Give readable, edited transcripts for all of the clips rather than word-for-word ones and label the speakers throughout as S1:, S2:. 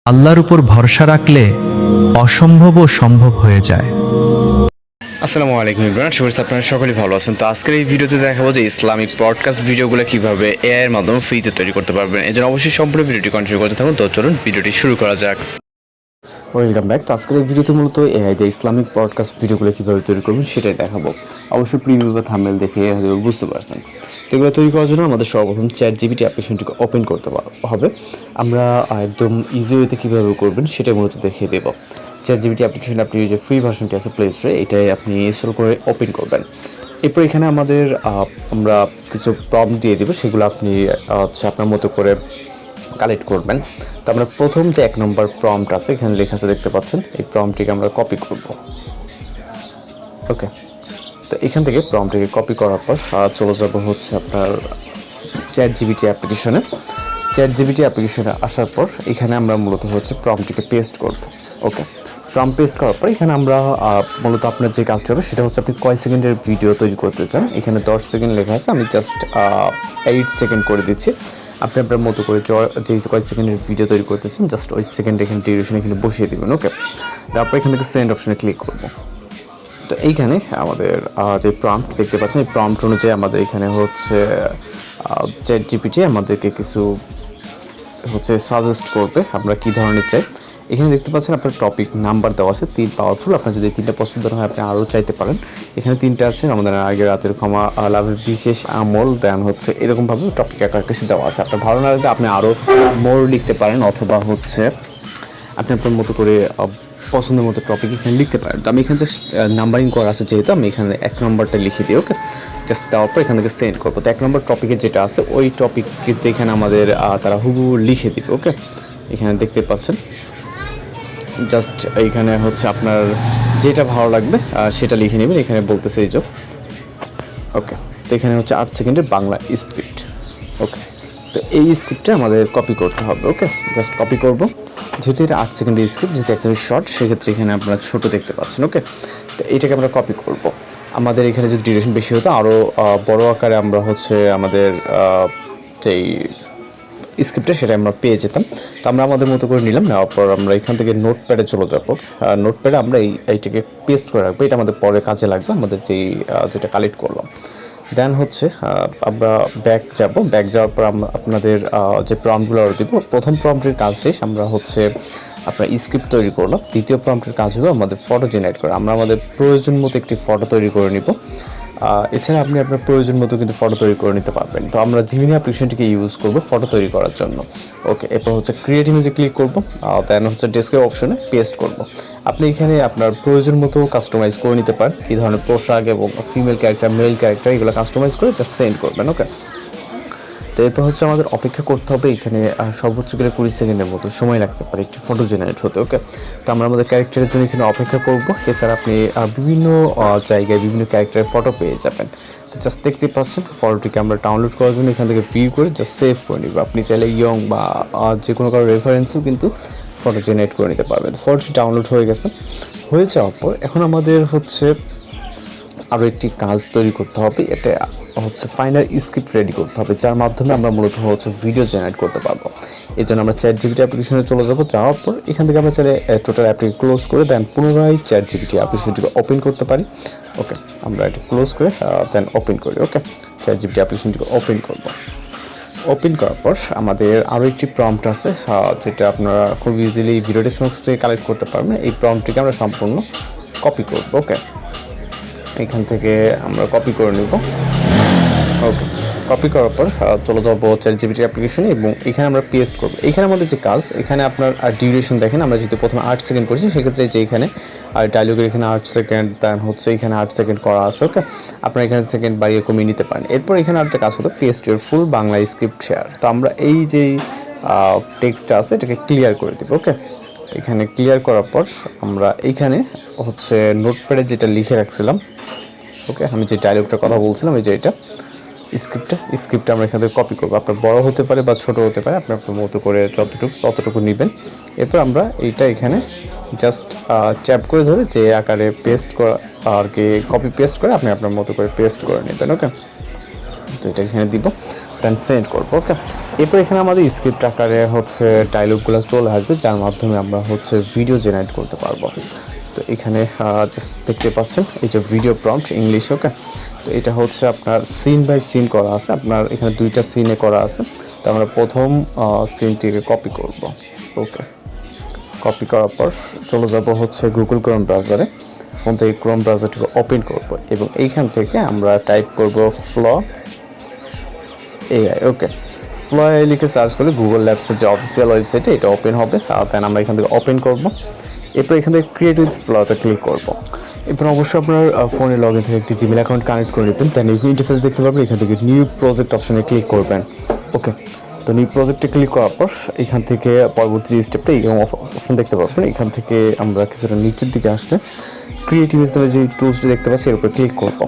S1: আল্লাহর উপর ভরসা রাখলে অসম্ভবও সম্ভব হয়ে যায়।
S2: আসসালামু আলাইকুম ইব্রাহিম, শুভেচ্ছা। আপনারা সকলেই ভালো আছেন। তো আজকের এই ভিডিওতে দেখাবো যে ইসলামিক পডকাস্ট ভিডিওগুলো কিভাবে এআই এর মাধ্যমে ফ্রিতে তৈরি করতে পারবেন। এর জন্য অবশ্যই সম্পূর্ণ ভিডিওটি কন্টিনিউ করতে থাকুন। তো চলুন ভিডিওটি শুরু করা যাক। Welcome back. তো আজকের এই ভিডিওতে মূলত এআই দিয়ে ইসলামিক পডকাস্ট ভিডিওগুলো কীভাবে তৈরি করবেন সেটাই দেখাবো। অবশ্যই প্রিভিউ বা থাম্বনেল দেখে বুঝতে পারছেন। তো এগুলো তৈরি করার জন্য আমাদের সর্বপ্রথম চ্যাট জিপিটি অ্যাপ্লিকেশনটিকে ওপেন করতে হবে। আমরা একদম ইজি ওয়েতে কীভাবে করবেন সেটাই মূলত দেখিয়ে দেবো। চ্যাট জিপিটি অ্যাপ্লিকেশন আপনি যে ফ্রি ভার্সনটি আছে প্লে স্টোরে, এটাই আপনি ইনস্টল করে ওপেন করবেন। এরপর এখানে আমরা কিছু প্রম্পট দিয়ে দেবো, সেগুলো আপনি আপনার মতো করে কালেক্ট করবেন। তো আমরা প্রথম যে 1 নম্বর প্রম্পট আছে এখানে লেখা আছে দেখতে পাচ্ছেন, এই প্রম্পটটিকে আমরা কপি করব। ওকে, তো এখান থেকে প্রম্পটটিকে কপি করার পর চলে যাব আপনার চ্যাট জিপিটি অ্যাপ্লিকেশনে। চ্যাট জিপিটি অ্যাপ্লিকেশনে আসার পর এখানে আমরা মূলত প্রম্পটটিকে পেস্ট করব। ওকে, প্রম্পট পেস্ট করার পর এখানে আমরা মূলত আপনার যে কাজটা হবে সেটা হচ্ছে আপনি কয় সেকেন্ডের ভিডিও তৈরি করতে চান। এখানে 10 সেকেন্ড লেখা আছে, আমি জাস্ট 8 সেকেন্ড করে দিচ্ছি। আপনি আপনার মতো করে যে কয় সেকেন্ডের ভিডিও তৈরি করতেছেন জাস্ট ওই সেকেন্ড এখানে ডিউরেশন এখানে বসিয়ে দেবেন। ওকে, তারপর এখান থেকে সেন্ড অপশনে ক্লিক করব। তো এইখানে আমাদের যে প্রম্পট দেখতে পাচ্ছেন, এই প্রম্পট অনুযায়ী আমাদের এখানে চ্যাট জিপিটি আমাদেরকে কিছু সাজেস্ট করবে আমরা কী ধরনের চাই। এখানে দেখতে পাচ্ছেন আপনার টপিক নাম্বার দেওয়া আছে 3 পাওয়ারফুল। আপনার যদি 3টা পছন্দ হয় আপনি আরও চাইতে পারেন। এখানে 3টা আছে, আমাদের আগের রাতের ক্ষমা, লাভের বিশেষ আমল, দেন এরকমভাবে টপিক আকার কিছু দেওয়া আছে। আপনার ভালো না লাগলে আপনি আরও মোর লিখতে পারেন, অথবা আপনি আপনার মতো করে পছন্দের মতো টপিক এখানে লিখতে পারেন। তো আমি এখানে জাস্ট নাম্বারিং করা আছে যেহেতু, আমি এখানে 1 নম্বরটা লিখে দিই। ওকে, জাস্ট দেওয়ার পর এখান থেকে সেন্ড করবো। তো 1 নম্বর টপিকে যেটা আছে ওই টপিক কিন্তু এখানে আমাদের তারা হুবহু লিখে দিবে। ওকে, এখানে দেখতে পাচ্ছেন জাস্ট এইখানে আপনার যেটা ভালো লাগবে সেটা লিখে নেবেন। এখানে বলতেছে এই যে ওকে, তো এখানে 8 সেকেন্ডের বাংলা স্ক্রিপ্ট। ওকে, তো এই স্ক্রিপ্টটা আমাদের কপি করতে হবে। ওকে, জাস্ট কপি করব। যেহেতু এটা 8 সেকেন্ডের স্ক্রিপ্ট, যেহেতু একদম শর্ট, সেক্ষেত্রে এখানে আপনারা ছোটো দেখতে পাচ্ছেন। ওকে, তো এইটাকে আমরা কপি করব। আমাদের এখানে যদি ডিউরেশন বেশি হতো আরও বড় আকারে আমরা আমাদের যেই স্ক্রিপ্টে সেটা আমরা পেয়ে যেতাম। তো আমরা আমাদের মতো করে নিলাম, নেওয়ার পর আমরা এখান থেকে নোটপ্যাডে চলে যাব। নোটপ্যাডে আমরা এইটাকে পেস্ট করে রাখবো, এটা আমাদের পরে কাজে লাগবে, আমাদের যেটা কালেক্ট করলাম। দেন আমরা ব্যাক যাওয়ার পর আমরা আপনাদের যে প্রম্পটগুলো দিব। প্রথম প্রম্পটের কাজ শেষ, আমরা আপনার স্ক্রিপ্ট তৈরি করলাম। দ্বিতীয় প্রম্পটের কাজ হলো আমাদের ফটো জেনারেট করা। আমরা আমাদের প্রয়োজন মতো একটি ফটো তৈরি করে নিব। এছাড়া আপনি আপনার প্রয়োজন মতো কিন্তু ফটো তৈরি করে নিতে পারবেন। তো আমরা জিমিনি অ্যাপ্লিকেশনটিকে ইউজ করব ফটো তৈরি করার জন্য। ওকে, এরপর ক্রিয়েট ইমেজে ক্লিক করব, দেন ডেস্কের অপশনে পেস্ট করব। আপনি এখানে আপনার প্রয়োজন মতো কাস্টমাইজ করে নিতে পারেন, কী ধরনের পোশাক এবং ফিমেল ক্যারেক্টার, মেল ক্যারেক্টার, এগুলো কাস্টমাইজ করে জাস্ট সেন্ড করবেন। ওকে, তো এরপর আমাদের অপেক্ষা করতে হবে। এখানে সর্বোচ্চ গেলে 20 সেকেন্ডের মতো সময় লাগতে পারে একটি ফটো জেনারেট হতে। ওকে, তো আমরা আমাদের ক্যারেক্টারের জন্য এখানে অপেক্ষা করব। এছাড়া আপনি বিভিন্ন জায়গায় বিভিন্ন ক্যারেক্টারের ফটো পেয়ে যাবেন। তো জাস্ট দেখতে পাচ্ছেন, ফটোটিকে আমরা ডাউনলোড করার জন্য এখান থেকে ভিউ করে জাস্ট সেভ করে নিব। আপনি চাইলে ইয়ং বা যে কোনো কারো রেফারেন্সেও কিন্তু ফটো জেনারেট করে নিতে পারবেন। ফটোটি ডাউনলোড হয়ে গেছে। হয়ে যাওয়ার পর এখন আমাদের আরও একটি কাজ তৈরি করতে হবে। এটা ফাইনাল স্ক্রিপ্ট রেডি করতে হবে, যার মাধ্যমে আমরা মূলত ভিডিও জেনারেট করতে পারবো। এই জন্য আমরা চ্যাট জিপিটি অ্যাপ্লিকেশনে চলে যাবো। যাওয়ার পর এখান থেকে আমরা চাইলে টোটাল অ্যাপটিকে ক্লোজ করে দেন পুনরায় চ্যাট জিপিটি অ্যাপ্লিকেশনটিকে ওপেন করতে পারি। ওকে, আমরা এটা ক্লোজ করে দেন ওপেন করি। ওকে, চ্যাট জিপিটি অ্যাপ্লিকেশনটিকে ওপেন করব। ওপেন করার পর আমাদের আরও একটি প্রম্পট আছে, যেটা আপনারা খুব ইজিলি ভিডিও ডেসক্রিপশন থেকে কালেক্ট করতে পারবেন। এই প্রম্পটটিকে আমরা সম্পূর্ণ কপি করব। ওকে, এখান থেকে আমরা কপি করে নিব। ওকে, কপি করার পর চলে যাবো চ্যাট জিপিটি অ্যাপ্লিকেশনে এবং এখানে আমরা পেস্ট করবো। এখানে আমাদের যে কাজ, এখানে আপনার ডিউরেশন দেখেন, আমরা যদি প্রথমে 8 সেকেন্ড করেছি, সেক্ষেত্রে যে এখানে ডায়লগের এখানে 8 সেকেন্ড, দেন এখানে 8 সেকেন্ড করা আছে। ওকে, আপনারা এখানে সেকেন্ড বাড়িয়ে কমিয়ে নিতে পারেন। এরপর এখানে আরেকটা কাজ হলো paste your full Bangla script share. তো আমরা এই যে টেক্সটটা আছে এটাকে ক্লিয়ার করে দেবো। ওকে, এখানে ক্লিয়ার করার পর আমরা এইখানে নোটপ্যাডে যেটা লিখে রাখছিলাম, ওকে, আমি যে ডায়লগটার কথা বলছিলাম, এই যে এটা স্ক্রিপ্টটা আমরা এখান থেকে কপি করবো। আপনার বড় হতে পারে বা ছোট হতে পারে, আপনি আপনার মতো করে ততটুকু নেবেন। এরপর আমরা এইটা এখানে জাস্ট ট্যাপ করে ধরে যে আকারে পেস্ট করা আর কি কপি পেস্ট করে আপনি আপনার মতো করে পেস্ট করে নেবেন। ওকে, তো এটা এখানে দিব। দেন সেন্ড করবো। ওকে, এরপর এখানে আমাদের স্ক্রিপ্ট আকারে হচ্ছে ডায়লগগুলো চলে আসবে, যার মাধ্যমে আমরা হচ্ছে ভিডিও জেনারেট করতে পারবো। তো এখানে জাস্ট দেখতে পাচ্ছেন এই যে ভিডিও প্রম্পট ইংলিশ। ওকে, তো এটা হচ্ছে আপনার সিন বাই সিন করা আছে, আপনার এখানে 2টা সিনে করা আছে। তো আমরা প্রথম সিনটিকে কপি করব। ওকে, কপি করার পর চলে যাব হচ্ছে গুগল ক্রোম ব্রাউজারে, ফোন থেকে ক্রোম ব্রাউজারটিকে ওপেন করব এবং এইখান থেকে আমরা টাইপ করব ফ্ল এআই। ওকে, ফ্ল এআই লিখে সার্চ করলে গুগল ল্যাবসের যে অফিসিয়াল ওয়েবসাইটে এটা ওপেন হবে। দেন আমরা এখান থেকে ওপেন করব, এরপর এখান থেকে ক্রিয়েট উইথ ফ্লতে ক্লিক করব। এরপর অবশ্যই আপনার ফোনে লগ ইন থেকে একটি জিমেল অ্যাকাউন্ট কানেক্ট করে নেবেন। দেন ইন্টারফেস দেখতে পাবেন, এখান থেকে নিউ প্রজেক্ট অপশনে ক্লিক করবেন। ওকে, তো নিউ প্রজেক্টে ক্লিক করার পর এখান থেকে পরবর্তী স্টেপটা এই অপশন দেখতে পাবেন। এখান থেকে আমরা কিছুটা নিচের দিকে আসলে ক্রিয়েটিভ নামে যে টুলসটি দেখতে পাচ্ছি এর উপর ক্লিক করব,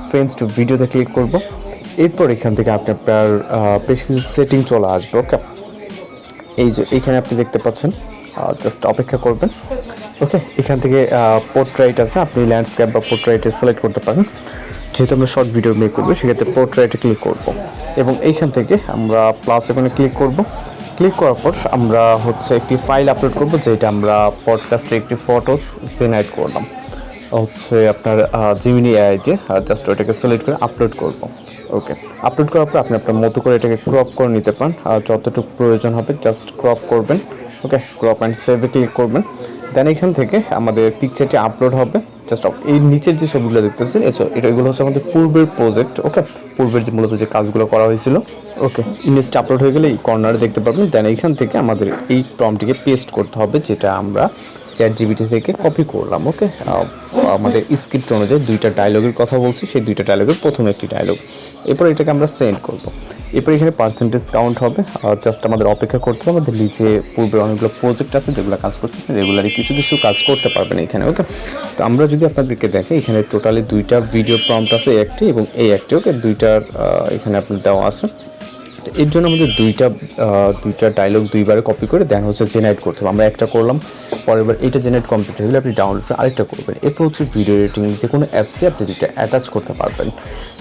S2: ফ্রেন্ডস টু ভিডিওতে ক্লিক করব। এরপর এখান থেকে আপনার বেশ কিছু সেটিং চলে আসবে। ওকে, এই যে এখানে আপনি দেখতে পাচ্ছেন, জাস্ট অপেক্ষা করবেন। ওকে, এখান থেকে পোর্ট্রেট আছে, আপনি ল্যান্ডস্কেপ বা পোর্ট্রেটে সিলেক্ট করতে পারেন। যেহেতু আমরা শর্ট ভিডিও মেক করবো সেক্ষেত্রে পোর্ট্রেটে ক্লিক করব এবং এইখান থেকে আমরা প্লাস এখানে ক্লিক করব। ক্লিক করার পর আমরা হচ্ছে একটি ফাইল আপলোড করব, যেটা আমরা পডকাস্টে একটি ফটো জেনারেট করলাম হচ্ছে আপনার জিমিনি এআই দিয়ে। জাস্ট ওইটাকে সিলেক্ট করে আপলোড করব। ওকে, আপলোড করার পর আপনি আপনার মতো করে এটাকে ক্রপ করে নিতে পারেন, যতটুকু প্রয়োজন হবে জাস্ট ক্রপ করবেন। ওকে, ক্রপ অ্যান্ড সেভে ক্লিক করবেন। দেন এখান থেকে আমাদের পিকচারটি আপলোড হবে। জাস্ট এই নিচের যে ছবিগুলো দেখতে পাচ্ছেন এগুলো হচ্ছে আমাদের পূর্বের প্রজেক্ট। ওকে, পূর্বের যে মূলত যে কাজগুলো করা হয়েছিল। ওকে, ইমেজটা আপলোড হয়ে গেলে এই কর্নারে দেখতে পাবেন। দেন এইখান থেকে আমাদের এই প্রম্পটটিকে পেস্ট করতে হবে, যেটা আমরা চ্যাটজিপিটি থেকে কপি করলাম। ওকে, আমাদের স্ক্রিপ্ট অনুযায়ী 2টা ডায়লগের কথা বলছি, সেই 2টা ডায়লগের প্রথম একটি ডায়লগ। এরপর এটাকে আমরা সেন্ড করব। এরপর এখানে পার্সেন্টেজ কাউন্ট হবে, জাস্ট আমাদের অপেক্ষা করতে হবে। আমাদের নিচে পূর্বে অনেকগুলো প্রজেক্ট আছে যেগুলো কাজ করছে, রেগুলারলি কিছু কিছু কাজ করতে পারবেন এখানে। ওকে, তো আমরা যদি আপনাদেরকে দেখি এখানে টোটালি 2টা ভিডিও প্রম্পট আছে, একটি এবং এই একটি। ওকে, 2টার এখানে আপনার দেওয়া আছে। এর জন্য আমাদের দুইটা ডায়লগ 2বারে কপি করে দেন হচ্ছে জেনারেট করতে হবে। আমরা একটা করলাম, পরের বার এটা জেনারেট কমপ্লিট হয়ে গেলে আপনি ডাউনলোড করে আরেকটা করবেন। এরপর হচ্ছে ভিডিও এডিটিং যে কোনো অ্যাপস দিয়ে আপনি 2টা অ্যাটাচ করতে পারবেন।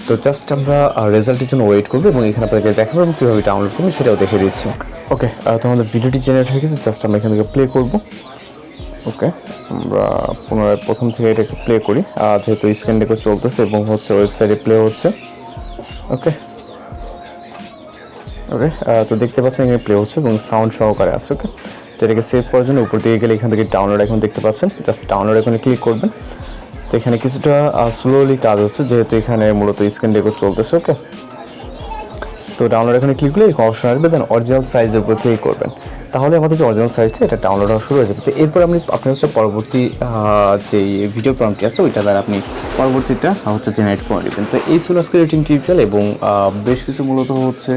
S2: তো জাস্ট আমরা রেজাল্টের জন্য ওয়েট করবো এবং এখানে আপনাকে দেখাবো এবং কীভাবে ডাউনলোড করবেন সেটাও দেখে দিচ্ছি। ওকে, তো আমাদের ভিডিওটি জেনারেট হয়ে গেছে, জাস্ট আমরা এখান থেকে প্লে করবো। ওকে, আমরা পুনরায় প্রথম থেকে এটাকে প্লে করি, যেহেতু স্ক্রিন রেকর্ড চলতেছে এবং হচ্ছে ওয়েবসাইটে প্লে হচ্ছে। ওকে, ওকে, তো দেখতে পাচ্ছেন এখানে প্লে হচ্ছে এবং সাউন্ড সহকারে আছে। ওকে, তো এটাকে সেভ করার জন্য উপর দিকে গেলে এখান থেকে ডাউনলোড এখন দেখতে পাচ্ছেন, জাস্ট ডাউনলোড এখানে ক্লিক করবেন। তো এখানে কিছুটা স্লোলি কাজ হচ্ছে, যেহেতু এখানে মূলত স্ক্রিন রেকর্ড চলতেছে। ওকে, তো ডাউনলোড এখানে ক্লিক করলে এরকম অপশন আসবে, দেন অরিজিনাল সাইজের উপর ক্লিক করবেন, তাহলে আমাদের যে অরিজিনাল সাইজটা এটা ডাউনলোড হওয়া শুরু হয়ে যাবে। তো এরপর আপনি হচ্ছে পরবর্তী যে ভিডিও প্রম্পটটি আছে ওইটা দ্বারা আপনি পরবর্তীটা হচ্ছে জেনারেট করে নেবেন। তো এই ছিল আজকের এডিটিং টিউটোরিয়াল এবং বেশ কিছু মূলত হচ্ছে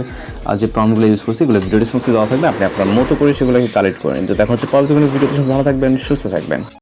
S2: যে প্রম্পটগুলো ইউজ করছি এগুলো ভিডিও ডিসক্রিপশনে দেওয়া থাকবে, আপনি আপনার মতো করে সেগুলোকে কালেক্ট করে নিন। তো দেখা হচ্ছে পরবর্তী কোনো ভিডিওতে ভালো থাকবেন, সুস্থ থাকবেন।